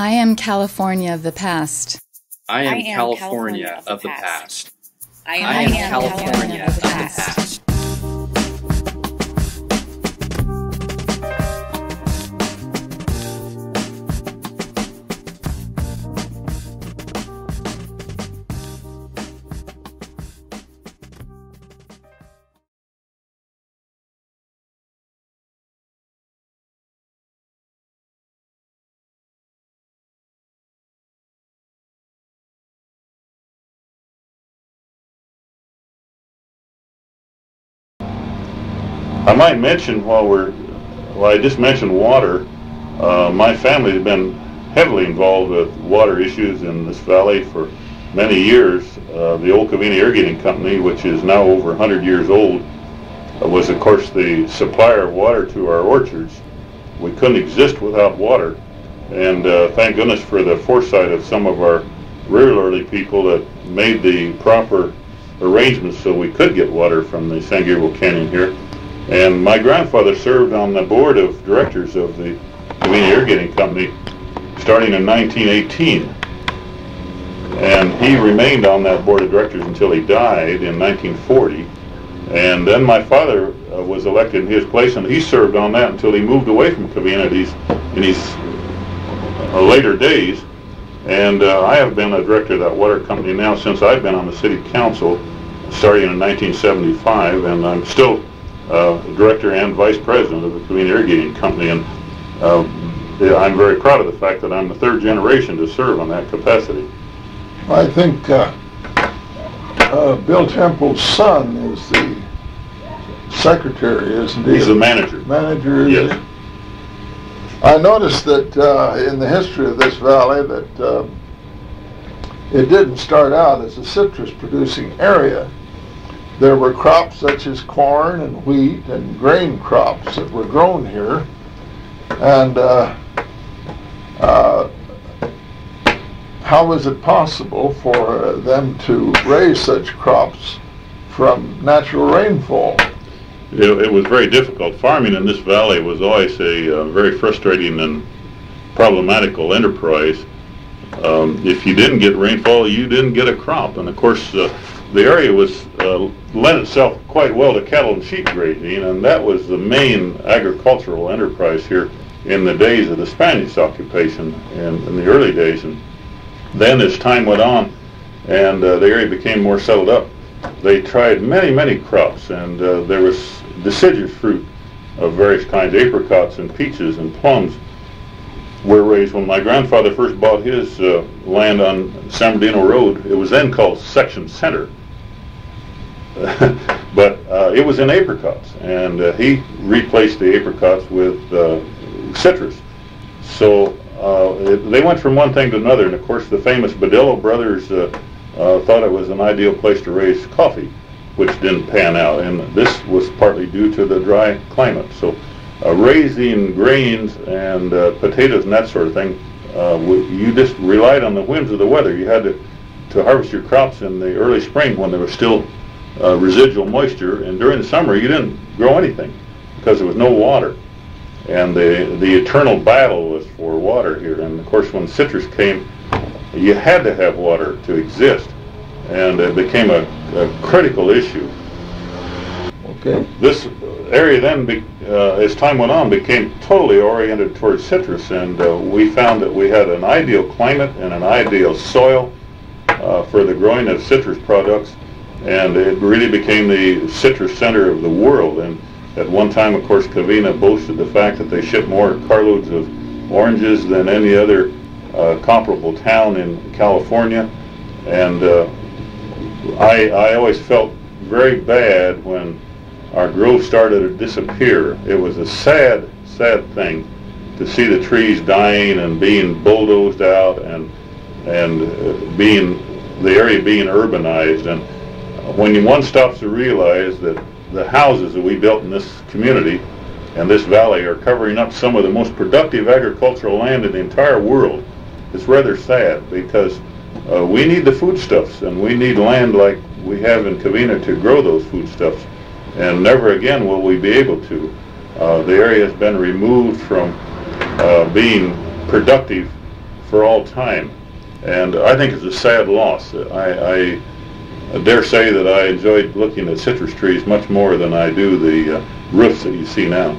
I am California of the past. I am California of the past. I am California of the past. I might mention I just mentioned water. My family has been heavily involved with water issues in this valley for many years. The old Covina Irrigating Company, which is now over 100 years old, was of course the supplier of water to our orchards. We couldn't exist without water, and thank goodness for the foresight of some of our real early people that made the proper arrangements so we could get water from the San Gabriel Canyon here. And my grandfather served on the board of directors of the Covina Irrigating Company starting in 1918. And he remained on that board of directors until he died in 1940. And then my father was elected in his place, and he served on that until he moved away from Covina in his later days. And I have been a director of that water company now since I've been on the city council, starting in 1975, and I'm still director and vice president of the Covina Irrigating Company, and I'm very proud of the fact that I'm the third generation to serve on that capacity. I think Bill Temple's son is the secretary, isn't he? He's the manager. Manager, yes. He? I noticed that in the history of this valley that it didn't start out as a citrus producing area. There were crops such as corn and wheat and grain crops that were grown here, and how was it possible for them to raise such crops from natural rainfall? It was very difficult. Farming in this valley was always a very frustrating and problematical enterprise. If you didn't get rainfall, you didn't get a crop, and of course the area was lent itself quite well to cattle and sheep grazing, and that was the main agricultural enterprise here in the days of the Spanish occupation and in the early days. And then as time went on and the area became more settled up, they tried many crops, and there was deciduous fruit of various kinds. Apricots and peaches and plums were raised. When my grandfather first bought his land on San Bernardino Road, it was then called Section Center. But it was in apricots, and he replaced the apricots with citrus. So they went from one thing to another, and of course the famous Badillo brothers thought it was an ideal place to raise coffee, which didn't pan out, and this was partly due to the dry climate. So raising grains and potatoes and that sort of thing, you just relied on the whims of the weather. You had to harvest your crops in the early spring when there was still residual moisture, and during the summer you didn't grow anything because there was no water, and the eternal battle was for water here. And of course when citrus came, you had to have water to exist, and it became a critical issue. Okay. This area then, as time went on, became totally oriented towards citrus, and we found that we had an ideal climate and an ideal soil for the growing of citrus products, and it really became the citrus center of the world. And at one time, of course, Covina boasted the fact that they shipped more carloads of oranges than any other comparable town in California, and I always felt very bad when our grove started to disappear. It was a sad thing to see the trees dying and being bulldozed out, and the area being urbanized. And when one stops to realize that the houses that we built in this community and this valley are covering up some of the most productive agricultural land in the entire world, it's rather sad, because we need the foodstuffs, and we need land like we have in Covina to grow those foodstuffs, and never again will we be able to. The area has been removed from being productive for all time. And I think it's a sad loss. I dare say that I enjoyed looking at citrus trees much more than I do the roofs that you see now.